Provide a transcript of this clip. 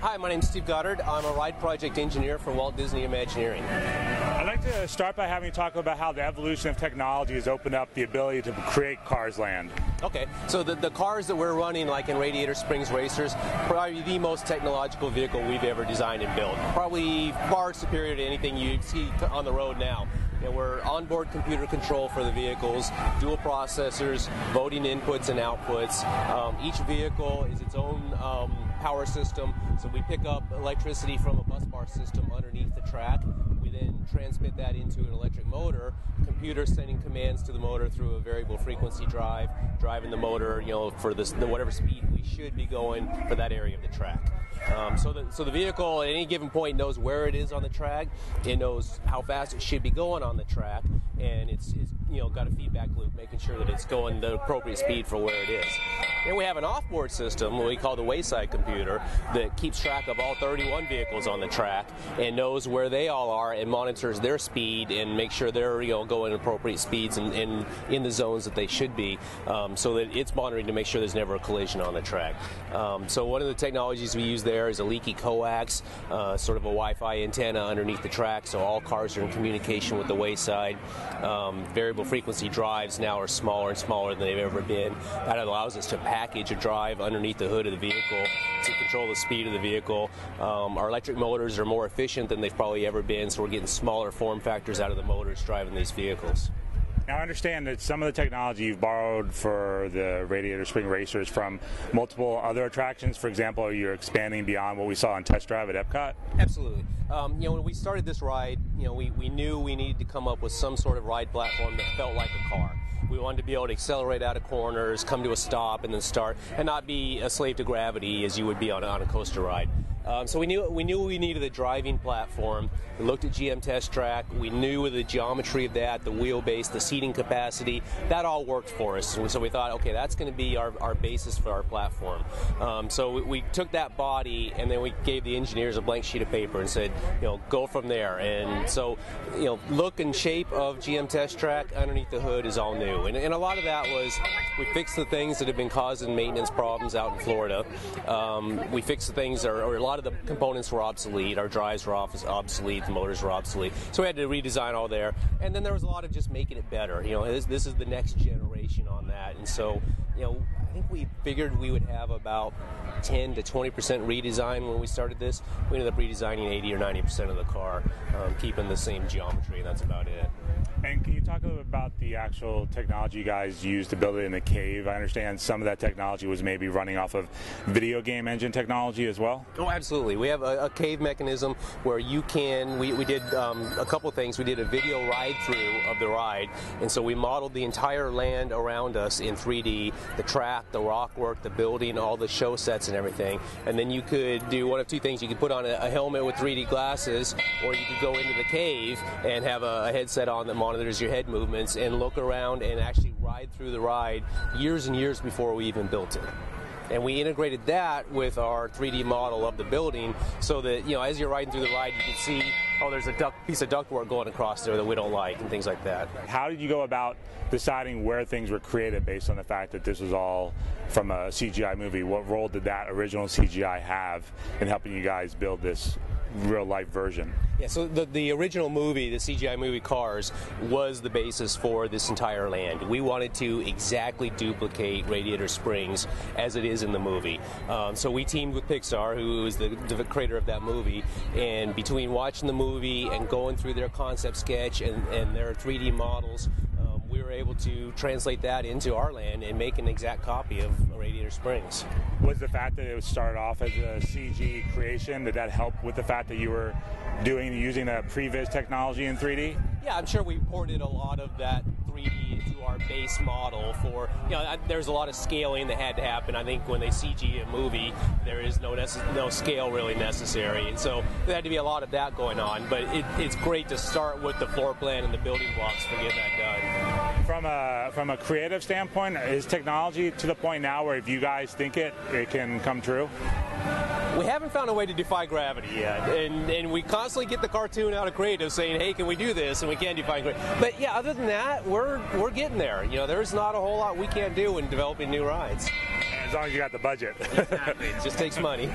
Hi, my name's Steve Goddard. I'm a ride project engineer for Walt Disney Imagineering. I'd like to start by having you talk about how the evolution of technology has opened up the ability to create Cars Land. Okay, so the cars that we're running, like in Radiator Springs Racers, probably the most technological vehicle we've ever designed and built. Probably far superior to anything you see on the road now. And we're onboard computer control for the vehicles, dual processors, voting inputs and outputs. Each vehicle is its own power system, so we pick up electricity from a bus bar system underneath the track. We then transmit that into an electric motor, computer sending commands to the motor through a variable frequency drive, driving the motor, for the whatever speed we should be going for that area of the track. So the vehicle at any given point knows where it is on the track. It knows how fast it should be going on the track, and it's got a feedback loop, making sure that it's going the appropriate speed for where it is. And we have an off-board system, what we call the Wayside Computer, that keeps track of all 31 vehicles on the track and knows where they all are and monitors their speed and makes sure they're going appropriate speeds and in the zones that they should be, so that it's monitoring to make sure there's never a collision on the track. So one of the technologies we use there is a leaky coax, sort of a Wi-Fi antenna underneath the track, so all cars are in communication with the Wayside. Variable frequency drives now are smaller and smaller than they've ever been. That allows us to package a drive underneath the hood of the vehicle to control the speed of the vehicle. Our electric motors are more efficient than they've probably ever been, so we're getting smaller form factors out of the motors driving these vehicles. Now, I understand that some of the technology you've borrowed for the Radiator Spring Racers from multiple other attractions. For example, you're expanding beyond what we saw on Test Drive at Epcot? Absolutely. When we started this ride, we knew we needed to come up with some sort of ride platform that felt like a car. We wanted to be able to accelerate out of corners, come to a stop, and then start, and not be a slave to gravity as you would be on a coaster ride. So we knew we needed a driving platform. We looked at GM Test Track. We knew the geometry of that, the wheelbase, the seating capacity. That all worked for us. So we thought, okay, that's going to be our basis for our platform. So we took that body and then we gave the engineers a blank sheet of paper and said, go from there. And so, look and shape of GM Test Track underneath the hood is all new. And a lot of that was we fixed the things that have been causing maintenance problems out in Florida. We fixed the things, or a lot of the components were obsolete. Our drives were obsolete, the motors were obsolete. So we had to redesign all there. And then there was a lot of just making it better. This is the next generation on that. And so, I think we figured we would have about 10 to 20% redesign when we started this. We ended up redesigning 80 or 90% of the car, keeping the same geometry, and that's about it. And can you talk a little bit about the actual technology you guys used to build it in the cave? I understand some of that technology was maybe running off of video game engine technology as well? Oh, absolutely. We have a cave mechanism where we did a couple things. We did a video ride-through of the ride, and so we modeled the entire land around us in 3D, the track, the rock work, the building, all the show sets and everything. And then you could do one of two things. You could put on a helmet with 3D glasses, or you could go into the cave and have a headset on that monitors your head movements and look around and actually ride through the ride years and years before we even built it. And we integrated that with our 3D model of the building so that, as you're riding through the ride, you can see, there's a piece of ductwork going across there that we don't like and things like that. How did you go about deciding where things were created based on the fact that this was all from a CGI movie? What role did that original CGI have in helping you guys build this real-life version? Yeah, so the original movie, the CGI movie Cars, was the basis for this entire land. We wanted to exactly duplicate Radiator Springs as it is in the movie. So we teamed with Pixar, who is the creator of that movie, and between watching the movie and going through their concept sketch and their 3D models, we were able to translate that into our land and make an exact copy of Radiator Springs. Was the fact that it started off as a CG creation, did that help with the fact that you were using the previs technology in 3D? Yeah, I'm sure we ported a lot of that 3D into our base model for, there's a lot of scaling that had to happen. I think when they CG a movie, there is no scale really necessary. And so there had to be a lot of that going on. But it's great to start with the floor plan and the building blocks for getting that done. From a creative standpoint, is technology to the point now where if you guys think it can come true? We haven't found a way to defy gravity yet, and we constantly get the cartoon out of creative saying, hey, can we do this? And we can't defy gravity. But yeah, other than that, we're getting there. There's not a whole lot we can't do in developing new rides. As long as you got the budget. Exactly. It just takes money.